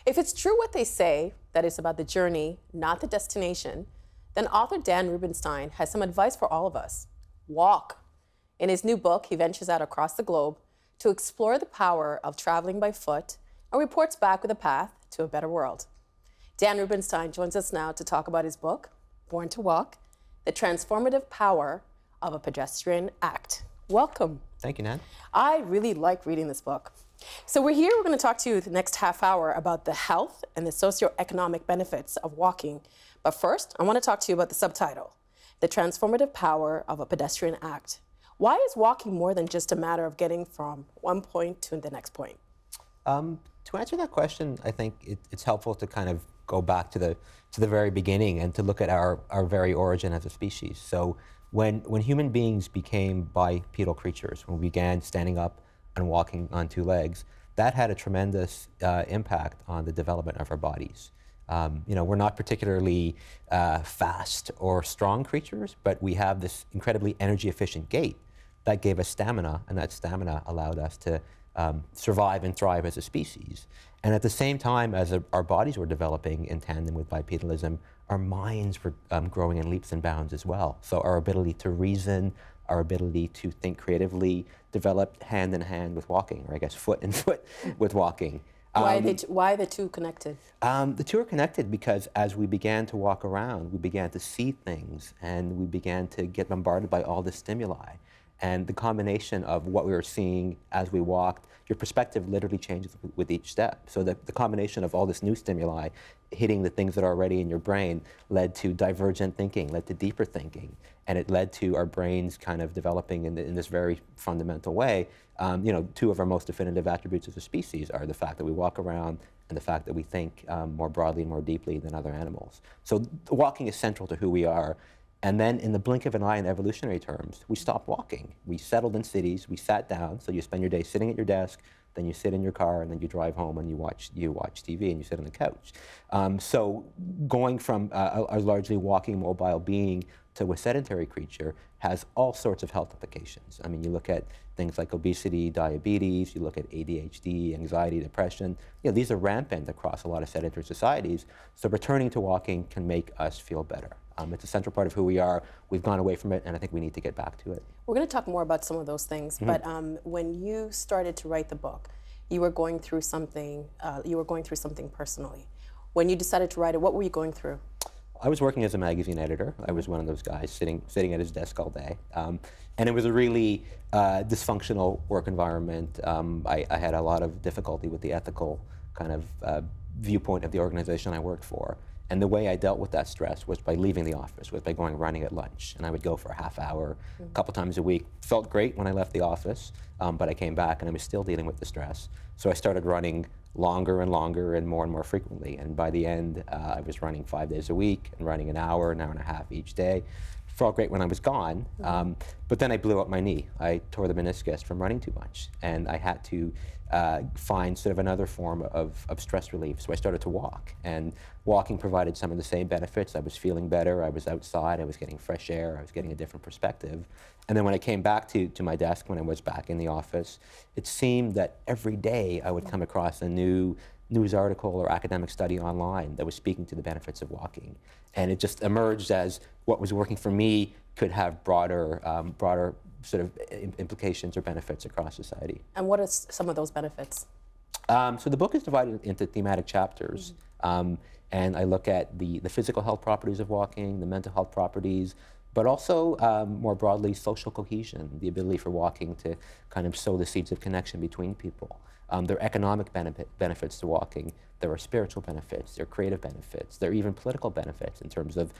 If it's true what they say, that it's about the journey, not the destination, then author Dan Rubinstein has some advice for all of us. Walk. In his new book, he ventures out across the globe to explore the power of traveling by foot and reports back with a path to a better world. Dan Rubinstein joins us now to talk about his book, Born to Walk, The Transformative Power of a Pedestrian Act. Welcome. Thank you, Nan. I really like reading this book. So we're going to talk to you the next half hour about the health and the socioeconomic benefits of walking. But first, I want to talk to you about the subtitle, The Transformative Power of a Pedestrian Act. Why is walking more than just a matter of getting from one point to the next point? To answer that question, I think it's helpful to kind of go back to the very beginning and to look at our very origin as a species. So when human beings became bipedal creatures, when we began standing up and walking on two legs, that had a tremendous impact on the development of our bodies. We're not particularly fast or strong creatures, but we have this incredibly energy efficient gait that gave us stamina, and that stamina allowed us to survive and thrive as a species. And at the same time as our bodies were developing in tandem with bipedalism, our minds were growing in leaps and bounds as well. So our ability to reason, our ability to think creatively developed hand in hand with walking, or I guess foot in foot with walking. Why are the two connected? The two are connected because as we began to walk around, we began to see things and we began to get bombarded by all the stimuli. And the combination of what we were seeing as we walked, your perspective literally changes with each step. So the combination of all this new stimuli hitting the things that are already in your brain led to divergent thinking, led to deeper thinking, and it led to our brains kind of developing in this very fundamental way. Two of our most definitive attributes as a species are the fact that we walk around and the fact that we think more broadly and more deeply than other animals. So walking is central to who we are. And then in the blink of an eye in evolutionary terms, we stopped walking. We settled in cities, we sat down, so you spend your day sitting at your desk, then you sit in your car, and then you drive home and you watch TV and you sit on the couch. So going from a largely walking mobile being to a sedentary creature has all sorts of health implications. I mean, you look at things like obesity, diabetes, you look at ADHD, anxiety, depression. These are rampant across a lot of sedentary societies. So returning to walking can make us feel better. It's a central part of who we are. We've gone away from it, and I think we need to get back to it. We're going to talk more about some of those things, but when you started to write the book, you were going through something. Personally. When you decided to write it, what were you going through? I was working as a magazine editor. I was one of those guys sitting at his desk all day. And it was a really dysfunctional work environment. I had a lot of difficulty with the ethical kind of viewpoint of the organization I worked for. And the way I dealt with that stress was by leaving the office, was by going running at lunch. And I would go for a half hour, a couple times a week. Felt great when I left the office, but I came back and I was still dealing with the stress. So I started running longer and longer and more frequently. And by the end, I was running 5 days a week and running an hour and a half each day. Felt great when I was gone, but then I blew up my knee. I tore the meniscus from running too much, and I had to find sort of another form of stress relief. So I started to walk, and walking provided some of the same benefits. I was feeling better, I was outside, I was getting fresh air, I was getting a different perspective. And then when I came back to my desk, when I was back in the office, it seemed that every day I would come across a new news article or academic study online that was speaking to the benefits of walking. And it just emerged as what was working for me could have broader sort of implications or benefits across society. And what are some of those benefits? So the book is divided into thematic chapters. And I look at the physical health properties of walking, the mental health properties, but also more broadly social cohesion, the ability for walking to kind of sow the seeds of connection between people. There are economic benefits to walking, there are spiritual benefits, there are creative benefits, there are even political benefits in terms of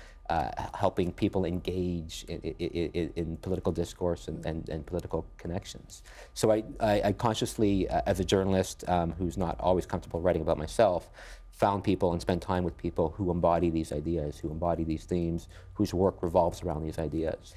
helping people engage in political discourse and political connections. So I consciously, as a journalist who's not always comfortable writing about myself, found people and spent time with people who embody these ideas, who embody these themes, whose work revolves around these ideas.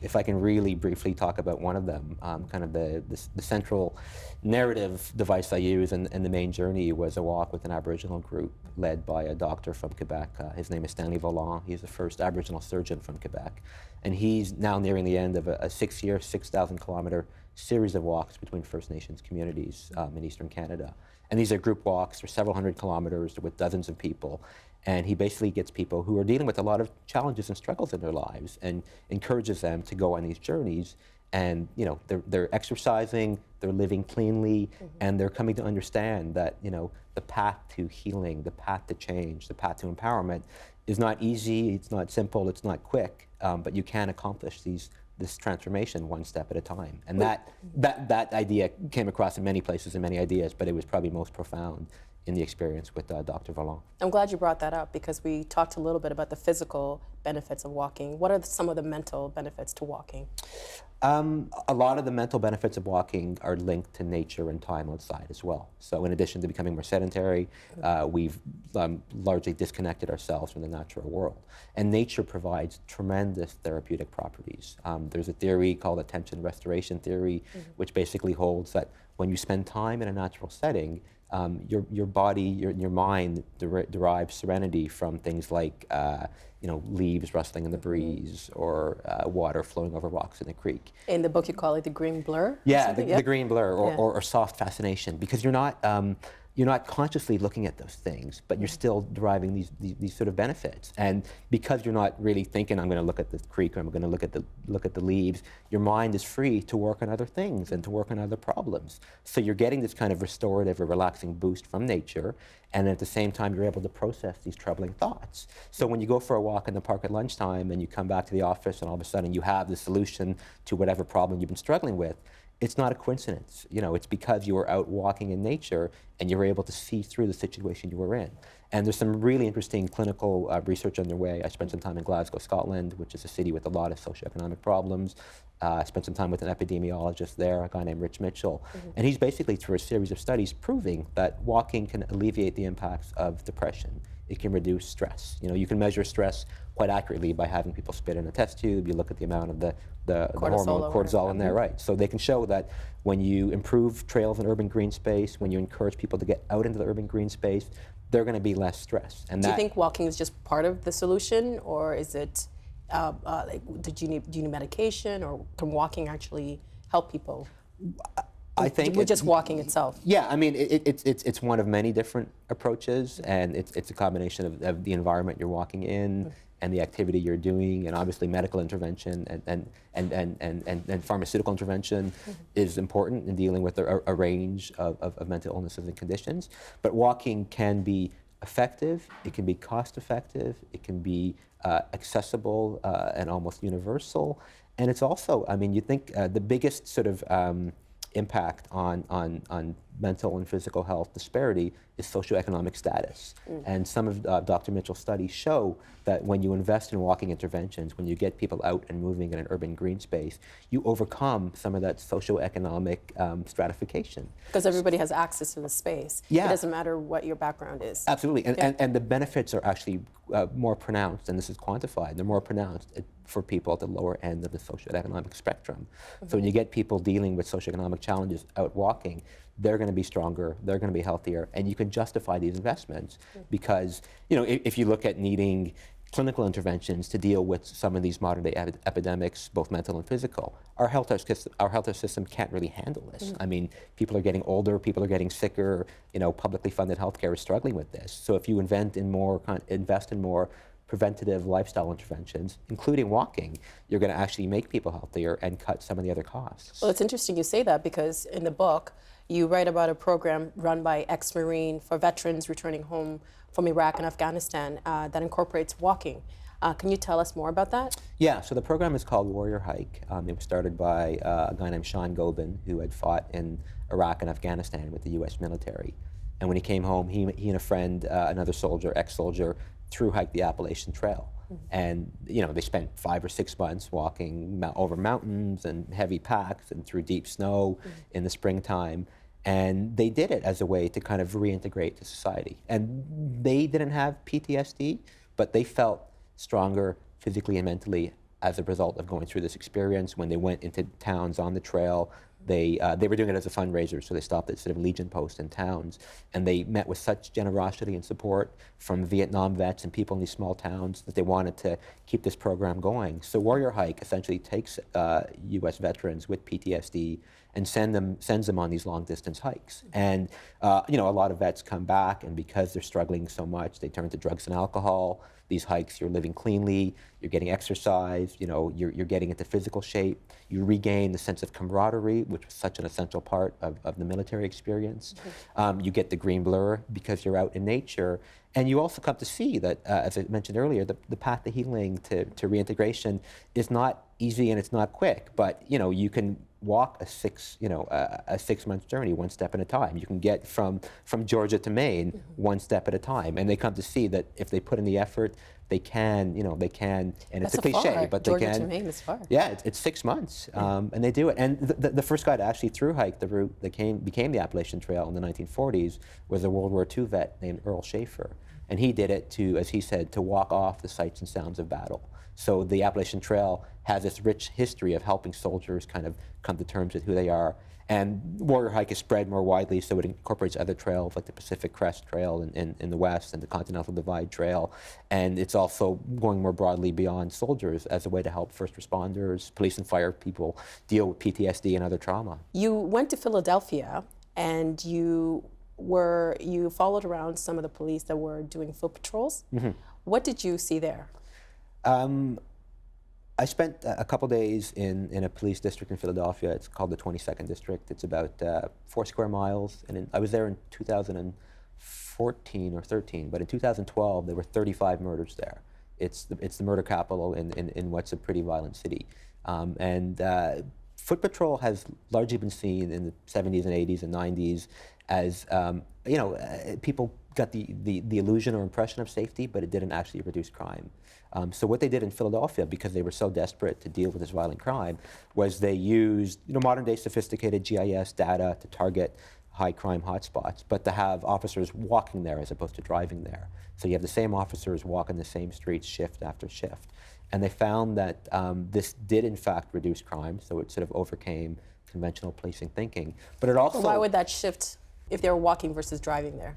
If I can really briefly talk about one of them, kind of the central narrative device I use and the main journey was a walk with an Aboriginal group led by a doctor from Quebec. His name is Stanley Volant. He's the first Aboriginal surgeon from Quebec. And he's now nearing the end of a 6-year, 6,000 kilometer series of walks between First Nations communities in Eastern Canada. And these are group walks for several hundred kilometers with dozens of people. And he basically gets people who are dealing with a lot of challenges and struggles in their lives and encourages them to go on these journeys. And they're exercising, they're living cleanly, and they're coming to understand that the path to healing, the path to change, the path to empowerment is not easy, it's not simple, it's not quick, but you can accomplish this transformation one step at a time. And that idea came across in many places and many ideas, but it was probably most profound in the experience with Dr. Vallon. I'm glad you brought that up because we talked a little bit about the physical benefits of walking. What are some of the mental benefits to walking? A lot of the mental benefits of walking are linked to nature and time outside as well. So in addition to becoming more sedentary, we've largely disconnected ourselves from the natural world. And nature provides tremendous therapeutic properties. There's a theory called attention restoration theory, which basically holds that when you spend time in a natural setting, your body, your mind derives serenity from things like leaves rustling in the breeze or water flowing over rocks in a creek. In the book you call it the green blur? Yeah, the green blur or soft fascination, because you're not consciously looking at those things, but you're still deriving these sort of benefits. And because you're not really thinking, I'm going to look at the creek or I'm going to look at the leaves, your mind is free to work on other things and to work on other problems. So you're getting this kind of restorative or relaxing boost from nature, and at the same time you're able to process these troubling thoughts. So when you go for a walk in the park at lunchtime and you come back to the office and all of a sudden you have the solution to whatever problem you've been struggling with, it's not a coincidence. It's because you were out walking in nature and you were able to see through the situation you were in. And there's some really interesting clinical research underway. I spent some time in Glasgow, Scotland, which is a city with a lot of socioeconomic problems. I spent some time with an epidemiologist there, a guy named Rich Mitchell. And he's basically, through a series of studies, proving that walking can alleviate the impacts of depression. It can reduce stress. You can measure stress quite accurately by having people spit in a test tube. You look at the amount of the hormone cortisol in there, right? So they can show that when you improve trails and urban green space, when you encourage people to get out into the urban green space, they're going to be less stressed. And do you think walking is just part of the solution, or is it do you need medication, or can walking actually help people? I think with just walking itself. Yeah, I mean, it's one of many different approaches, and it's a combination of the environment you're walking in and the activity you're doing, and obviously medical intervention and pharmaceutical intervention is important in dealing with a range of mental illnesses and conditions. But walking can be effective, it can be cost effective, it can be accessible and almost universal. And it's also, I mean, you think the biggest sort of impact on mental and physical health disparity is socioeconomic status. And some of Dr. Mitchell's studies show that when you invest in walking interventions, when you get people out and moving in an urban green space, you overcome some of that socioeconomic stratification. Because everybody has access to the space. Yeah. It doesn't matter what your background is. Absolutely, and the benefits are actually more pronounced, and this is quantified, they're more pronounced for people at the lower end of the socioeconomic spectrum. So when you get people dealing with socioeconomic challenges out walking, they're going to be stronger, they're going to be healthier, and you can justify these investments because, if you look at needing clinical interventions to deal with some of these modern day epidemics, both mental and physical, our healthcare system can't really handle this. I mean, people are getting older, people are getting sicker, publicly funded healthcare is struggling with this. So if you invest in more preventative lifestyle interventions, including walking, you're going to actually make people healthier and cut some of the other costs. Well, it's interesting you say that because in the book, you write about a program run by ex-Marine for veterans returning home from Iraq and Afghanistan that incorporates walking. Can you tell us more about that? Yeah, so the program is called Warrior Hike. It was started by a guy named Sean Gobin, who had fought in Iraq and Afghanistan with the U.S. military. And when he came home, he and a friend, another soldier, ex-soldier, thru-hiked the Appalachian Trail. And they spent 5 or 6 months walking over mountains and heavy packs and through deep snow in the springtime. And they did it as a way to kind of reintegrate to society. And they didn't have PTSD, but they felt stronger physically and mentally as a result of going through this experience. When they went into towns on the trail, they were doing it as a fundraiser, so they stopped at sort of Legion posts in towns, and they met with such generosity and support from Vietnam vets and people in these small towns that they wanted to keep this program going. So Warrior Hike essentially takes U.S. veterans with PTSD and sends them on these long distance hikes. And you know, a lot of vets come back, and because they're struggling so much, they turn to drugs and alcohol. These hikes, you're living cleanly, you're getting exercise, you know, you're getting into physical shape, you regain the sense of camaraderie, which was such an essential part of the military experience. You get the green blur because you're out in nature, and you also come to see that, as I mentioned earlier, the path to healing, to reintegration is not easy and it's not quick, but you know, you can walk a 6-month journey one step at a time. You can get from Georgia to Maine one step at a time, and they come to see that if they put in the effort, they can, you know, they can, and That's it's a cliche, far. but Georgia they can. to Maine is far. Yeah, it's 6 months, and they do it. And the first guy to actually through hike the route that became the Appalachian Trail in the 1940s was a World War II vet named Earl Schaefer, and he did it to, as he said, to walk off the sights and sounds of battle. So the Appalachian Trail has this rich history of helping soldiers kind of come to terms with who they are. And Warrior Hike is spread more widely, so it incorporates other trails like the Pacific Crest Trail in the west and the Continental Divide Trail. And it's also going more broadly beyond soldiers as a way to help first responders, police and fire people deal with PTSD and other trauma. You went to Philadelphia, and you followed around some of the police that were doing foot patrols. What did you see there? I spent a couple days in a police district in Philadelphia. It's called the 22nd District. It's about 4 square miles. And I was there in 2014 or 13, but in 2012, there were 35 murders there. It's the murder capital in what's a pretty violent city. Foot patrol has largely been seen in the 70s and 80s and 90s as, you know, people got the illusion or impression of safety, but it didn't actually reduce crime. So what they did in Philadelphia, because they were so desperate to deal with this violent crime, was they used, you know, modern day sophisticated GIS data to target high crime hotspots, but to have officers walking there as opposed to driving there. So you have the same officers walking the same streets shift after shift. And they found that this did in fact reduce crime, so it sort of overcame conventional policing thinking. But it also— Why would that shift if they were walking versus driving there?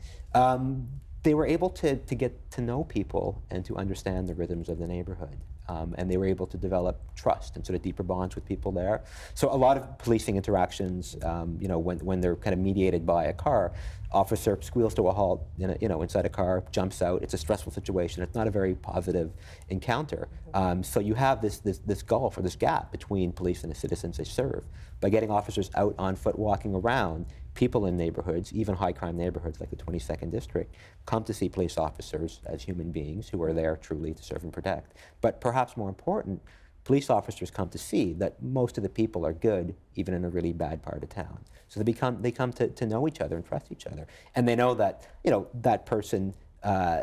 They were able to get to know people and to understand the rhythms of the neighborhood. And they were able to develop trust and sort of deeper bonds with people there. So a lot of policing interactions, you know, when they're kind of mediated by a car, officer squeals to a halt, inside a car, jumps out. It's a stressful situation. It's not a very positive encounter. So you have this gulf or this gap between police and the citizens they serve. By getting officers out on foot walking around, people in neighborhoods, even high crime neighborhoods like the 22nd District, come to see police officers as human beings who are there truly to serve and protect. But perhaps more important, police officers come to see that most of the people are good, even in a really bad part of town. So they come to know each other and trust each other. And they know that, you know, that person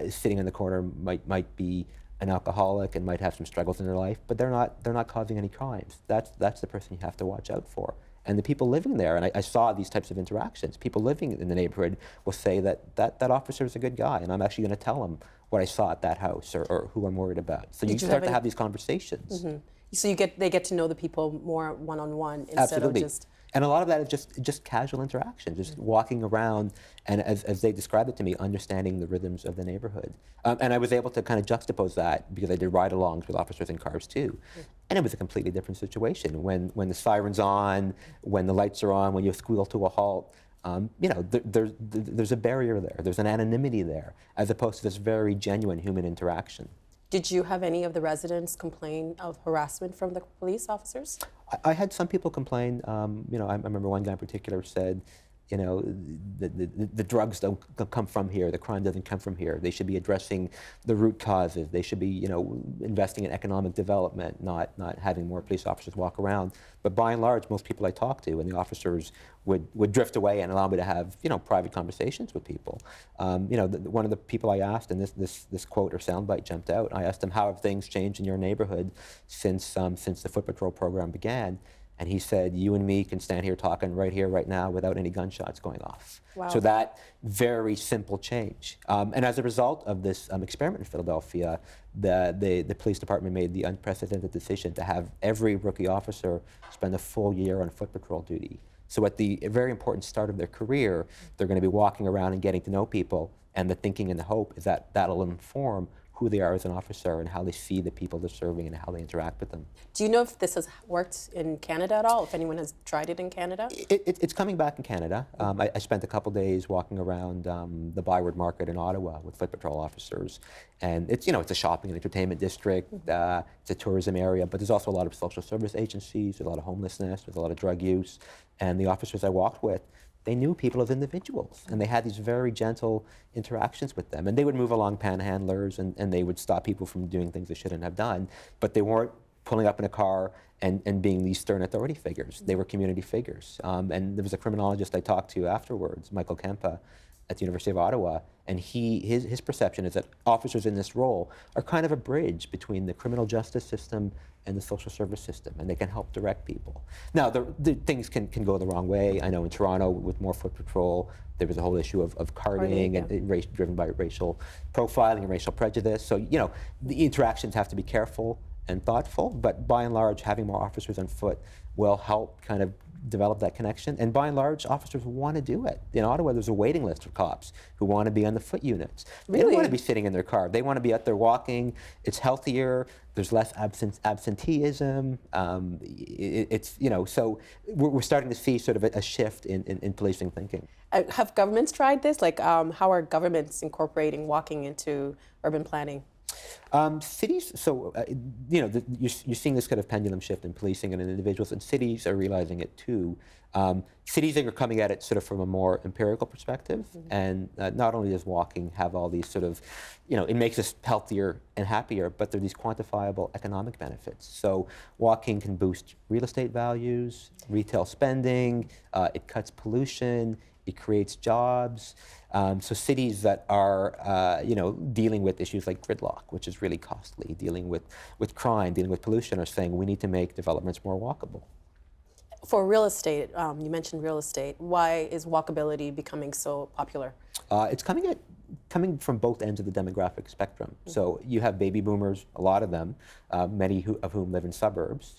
sitting in the corner might be an alcoholic and might have some struggles in their life, but they're not causing any crimes. That's the person you have to watch out for. And the people living there, and I saw these types of interactions, people living in the neighborhood will say that officer is a good guy, and I'm actually going to tell him what I saw at that house or who I'm worried about. So you start to have these conversations. So they get to know the people more one-on-one instead Absolutely. of just... And a lot of that is just casual interaction, just walking around, and as they described it to me, understanding the rhythms of the neighborhood. And I was able to kind of juxtapose that because I did ride-alongs with officers in cars too. And it was a completely different situation. When the siren's on, when the lights are on, when you squeal to a halt, you know, there's a barrier there. There's an anonymity there, as opposed to this very genuine human interaction. Did you have any of the residents complain of harassment from the police officers? I had some people complain. You know, I remember one guy in particular said, you know, the drugs don't come from here, the crime doesn't come from here. They should be addressing the root causes. They should be, you know, investing in economic development, not having more police officers walk around. But by and large, most people I talked to, and the officers would drift away and allow me to have, you know, private conversations with people. You know, one of the people I asked, and this quote or soundbite jumped out, I asked him, how have things changed in your neighborhood since the Foot Patrol program began? And he said, you and me can stand here talking right here, right now, without any gunshots going off. Wow. So that very simple change. And as a result of this experiment in Philadelphia, the police department made the unprecedented decision to have every rookie officer spend a full year on foot patrol duty. So at the very important start of their career, they're going to be walking around and getting to know people. And the thinking and the hope is that that'll inform who they are as an officer and how they see the people they're serving and how they interact with them. Do you know if this has worked in Canada at all, if anyone has tried it in Canada? It's coming back in Canada. I spent a couple days walking around the Byward Market in Ottawa with Foot Patrol officers. And it's a shopping and entertainment district, it's a tourism area, but there's also a lot of social service agencies, there's a lot of homelessness, there's a lot of drug use. And the officers I walked with, they knew people as individuals, and they had these very gentle interactions with them. And they would move along panhandlers, and they would stop people from doing things they shouldn't have done, but they weren't pulling up in a car and being these stern authority figures. They were community figures. And there was a criminologist I talked to afterwards, Michael Kempa, at the University of Ottawa, and his perception is that officers in this role are kind of a bridge between the criminal justice system and the social service system, and they can help direct people. Now, the things can go the wrong way. I know in Toronto, with more Foot Patrol, there was a whole issue of carding and driven by racial profiling and racial prejudice. So, the interactions have to be careful and thoughtful, but by and large, having more officers on foot will help kind of develop that connection. And by and large, officers want to do it. In Ottawa, there's a waiting list of cops who want to be on the foot units. They don't want to be sitting in their car. They want to be out there walking. It's healthier. There's less absenteeism. So we're starting to see sort of a shift in policing thinking. Have governments tried this? Like, how are governments incorporating walking into urban planning? Cities, so, you're seeing this kind of pendulum shift in policing and in individuals, and cities are realizing it too. Cities are coming at it sort of from a more empirical perspective, and not only does walking have all these sort of, it makes us healthier and happier, but there are these quantifiable economic benefits. So walking can boost real estate values, retail spending, it cuts pollution, it creates jobs. So cities that are, dealing with issues like gridlock, which is really costly, dealing with crime, dealing with pollution, are saying we need to make developments more walkable. For real estate, you mentioned real estate. Why is walkability becoming so popular? It's coming from both ends of the demographic spectrum. So you have baby boomers, a lot of them, many of whom live in suburbs.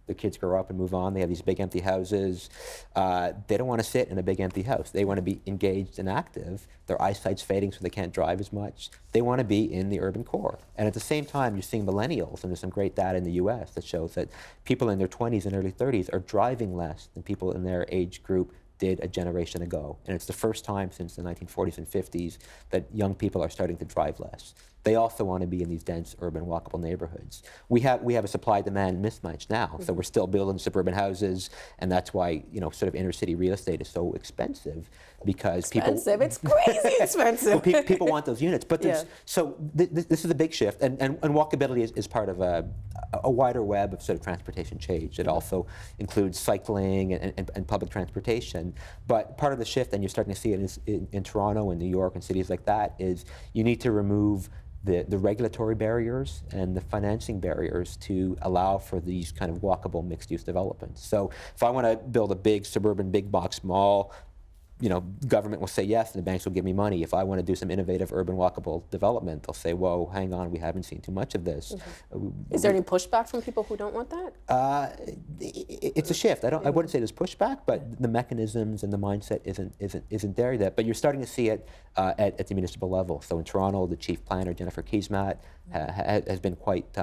Their kids grow up and move on. They have these big empty houses. They don't want to sit in a big empty house. They want to be engaged and active. Their eyesight's fading, so they can't drive as much. They want to be in the urban core. And at the same time, you're seeing millennials, and there's some great data in the US that shows that people in their 20s and early 30s are driving less than people in their age group did a generation ago. And it's the first time since the 1940s and 50s that young people are starting to drive less. They also want to be in these dense urban walkable neighborhoods. We have a supply-demand mismatch now, so we're still building suburban houses, and that's why sort of inner city real estate is so expensive, because it's crazy expensive. People want those units, but so this is a big shift, and walkability is part of a wider web of sort of transportation change. It also includes cycling and public transportation, but part of the shift, and you're starting to see it in Toronto and New York and cities like that, is you need to remove the regulatory barriers and the financing barriers to allow for these kind of walkable mixed-use developments. So if I want to build a big suburban big box mall, government will say yes, and the banks will give me money. If I want to do some innovative urban walkable development, they'll say, whoa, hang on, we haven't seen too much of this. Is there any pushback from people who don't want that? It's a shift. I wouldn't say there's pushback, but the mechanisms and the mindset isn't there yet. But you're starting to see it at the municipal level. So in Toronto, the chief planner, Jennifer Keesmaat, has been quite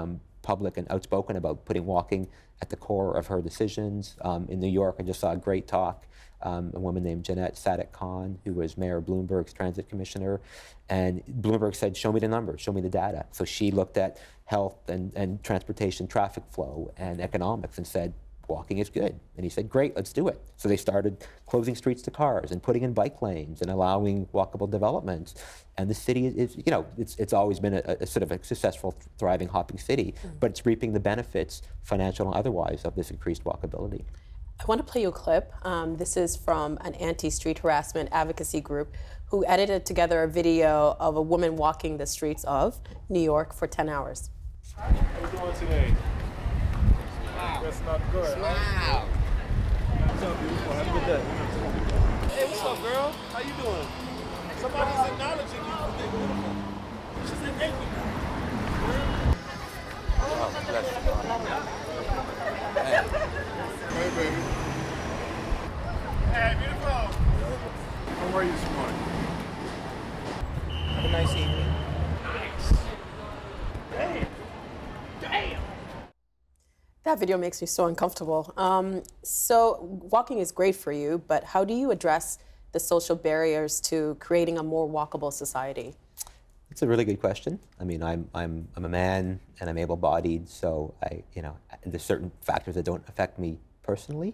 public and outspoken about putting walking at the core of her decisions. In New York, I just saw a great talk. A woman named Jeanette Sadik Khan, who was Mayor Bloomberg's transit commissioner, and Bloomberg said, show me the numbers, show me the data. So she looked at health and transportation traffic flow and economics and said, walking is good. And he said, great, let's do it. So they started closing streets to cars and putting in bike lanes and allowing walkable developments. And the city is, it's always been a sort of a successful, thriving, hopping city, but it's reaping the benefits, financial and otherwise, of this increased walkability. I want to play you a clip. This is from an anti-street harassment advocacy group who edited together a video of a woman walking the streets of New York for 10 hours. How you doing today? That's not good. Wow. What's up, beautiful? Have a good day. Hey, what's up, girl? How you doing? Somebody's acknowledging you for being beautiful. She said thank you. Oh, bless you. Hey, baby. Hey, beautiful. How are you this morning? Have a nice evening. Nice. That video makes me so uncomfortable. So walking is great for you, but how do you address the social barriers to creating a more walkable society? It's a really good question. I mean, I'm a man and I'm able-bodied, so there's certain factors that don't affect me personally,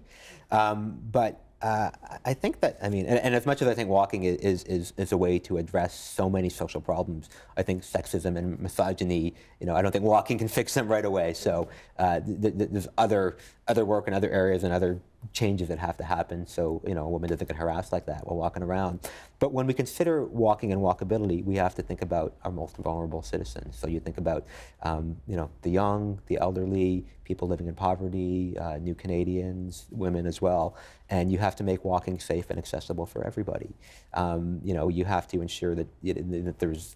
but I think that, I mean, and as much as I think walking is a way to address so many social problems, I think sexism and misogyny, I don't think walking can fix them right away. So there's other work in other areas and other changes that have to happen so a woman doesn't get harassed like that while walking around. But when we consider walking and walkability, we have to think about our most vulnerable citizens. So you think about the young, the elderly, people living in poverty, new Canadians, women as well, and you have to make walking safe and accessible for everybody. You have to ensure that there's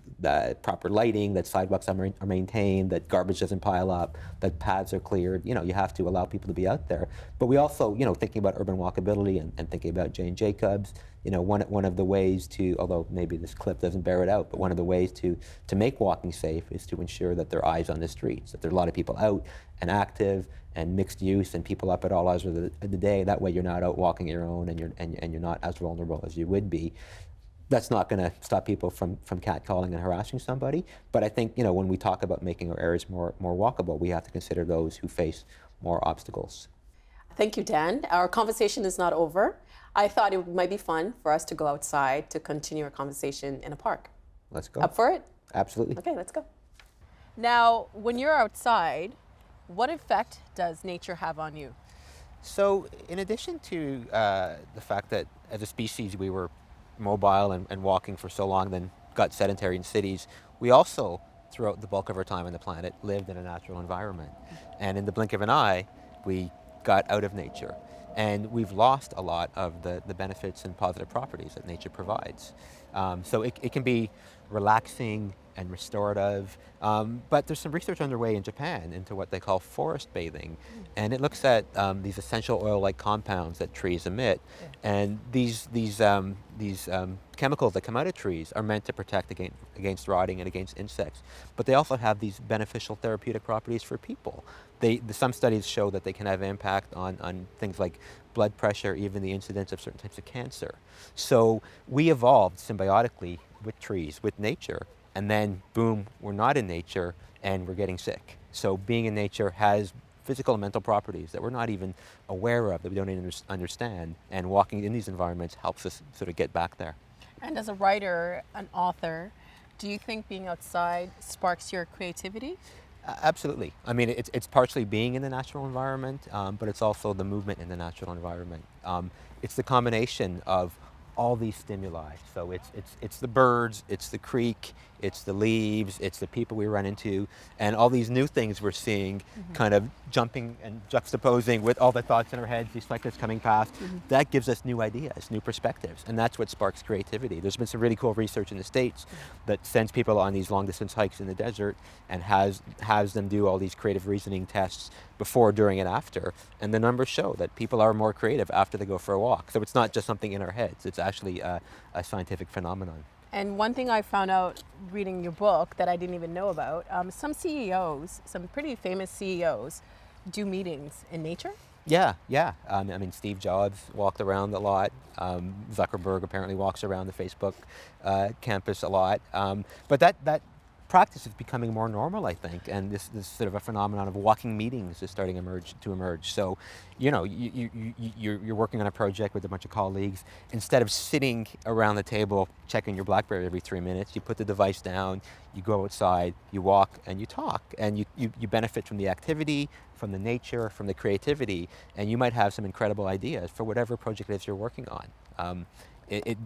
proper lighting, that sidewalks are maintained, that garbage doesn't pile up, that paths are cleared. You have to allow people to be out there. But we also, thinking about urban walkability and thinking about Jane Jacobs, one of the ways to, although maybe this clip doesn't bear it out, but one of the ways to make walking safe is to ensure that there are eyes on the streets, that there are a lot of people out and active and mixed use and people up at all hours of the day. That way you're not out walking your own and you're not as vulnerable as you would be. That's not going to stop people from catcalling and harassing somebody. But I think when we talk about making our areas more walkable, we have to consider those who face more obstacles. Thank you, Dan. Our conversation is not over. I thought it might be fun for us to go outside to continue our conversation in a park. Let's go. Up for it? Absolutely. Okay, let's go. Now, when you're outside, what effect does nature have on you? So in addition to the fact that as a species we were mobile and walking for so long, then got sedentary in cities, we also, throughout the bulk of our time on the planet, lived in a natural environment. And in the blink of an eye, we got out of nature. And we've lost a lot of the benefits and positive properties that nature provides. So it can be relaxing and restorative, but there's some research underway in Japan into what they call forest bathing, and it looks at these essential oil-like compounds that trees emit, and these chemicals that come out of trees are meant to protect against rotting and against insects, but they also have these beneficial therapeutic properties for people. Some studies show that they can have impact on things like blood pressure, even the incidence of certain types of cancer. So we evolved symbiotically with trees, with nature, and then boom, we're not in nature and we're getting sick. So being in nature has physical and mental properties that we're not even aware of, that we don't even understand, and walking in these environments helps us sort of get back there. And as a writer, an author, do you think being outside sparks your creativity? Absolutely. I mean, it's partially being in the natural environment, but it's also the movement in the natural environment. It's the combination of all these stimuli. So it's the birds, it's the creek, it's the leaves, it's the people we run into, and all these new things we're seeing kind of jumping and juxtaposing with all the thoughts in our heads, these cyclists coming past. That gives us new ideas, new perspectives, and that's what sparks creativity. There's been some really cool research in the States that sends people on these long distance hikes in the desert and has them do all these creative reasoning tests before, during, and after, and the numbers show that people are more creative after they go for a walk. So it's not just something in our heads, it's actually a scientific phenomenon. And one thing I found out reading your book that I didn't even know about, some CEOs, some pretty famous CEOs, do meetings in nature? Yeah. I mean, Steve Jobs walked around a lot. Zuckerberg apparently walks around the Facebook campus a lot. But that practice is becoming more normal, I think, and this sort of a phenomenon of walking meetings is starting to emerge. So, you're working on a project with a bunch of colleagues. Instead of sitting around the table checking your BlackBerry every 3 minutes, you put the device down, you go outside, you walk, and you talk, and you benefit from the activity, from the nature, from the creativity, and you might have some incredible ideas for whatever project it is you're working on. It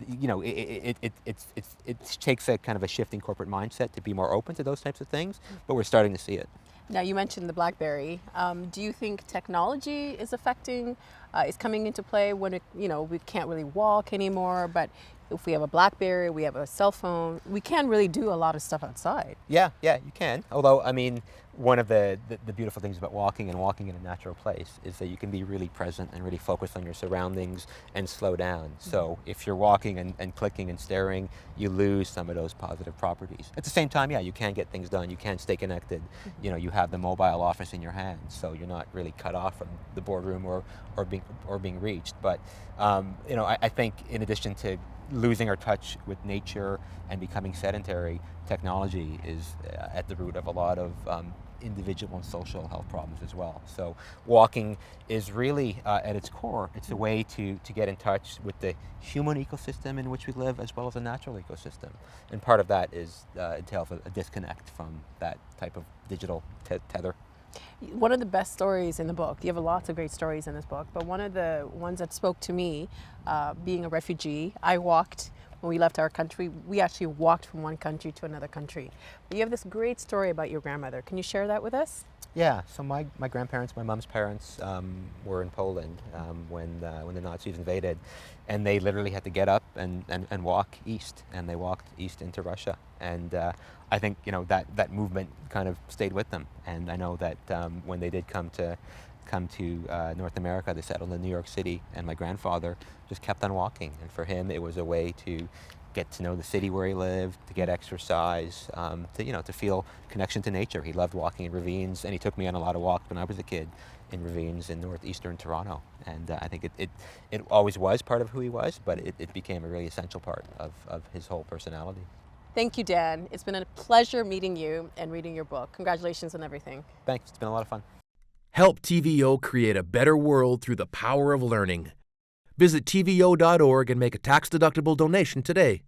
takes a kind of a shifting corporate mindset to be more open to those types of things, but we're starting to see it. Now, you mentioned the BlackBerry. Do you think technology is is coming into play when we can't really walk anymore, but if we have a BlackBerry, we have a cell phone, we can really do a lot of stuff outside? Yeah, you can. Although, I mean, one of the beautiful things about walking and walking in a natural place is that you can be really present and really focus on your surroundings and slow down. So if you're walking and clicking and staring, you lose some of those positive properties. At the same time, yeah, you can get things done. You can stay connected. You know, you have the mobile office in your hands, so you're not really cut off from the boardroom or being reached. But you know, I think in addition to losing our touch with nature and becoming sedentary, technology is at the root of a lot of individual and social health problems as well. So walking is really, at its core, it's a way to get in touch with the human ecosystem in which we live as well as the natural ecosystem. And part of that entails a disconnect from that type of digital tether. One of the best stories in the book, you have lots of great stories in this book, but one of the ones that spoke to me, being a refugee, I walked, when we left our country, we actually walked from one country to another country. But you have this great story about your grandmother. Can you share that with us? Yeah, so my grandparents, my mom's parents, were in Poland when the Nazis invaded, and they literally had to get up and walk east, and they walked east into Russia. And I think, you know, that movement kind of stayed with them. And I know that when they did come to North America, they settled in New York City, and my grandfather just kept on walking. And for him, it was a way to get to know the city where he lived, to get exercise, to feel connection to nature. He loved walking in ravines, and he took me on a lot of walks when I was a kid in ravines in northeastern Toronto. And I think it always was part of who he was, but it became a really essential part of his whole personality. Thank you, Dan. It's been a pleasure meeting you and reading your book. Congratulations on everything. Thanks, it's been a lot of fun. Help TVO create a better world through the power of learning. Visit TVO.org and make a tax-deductible donation today.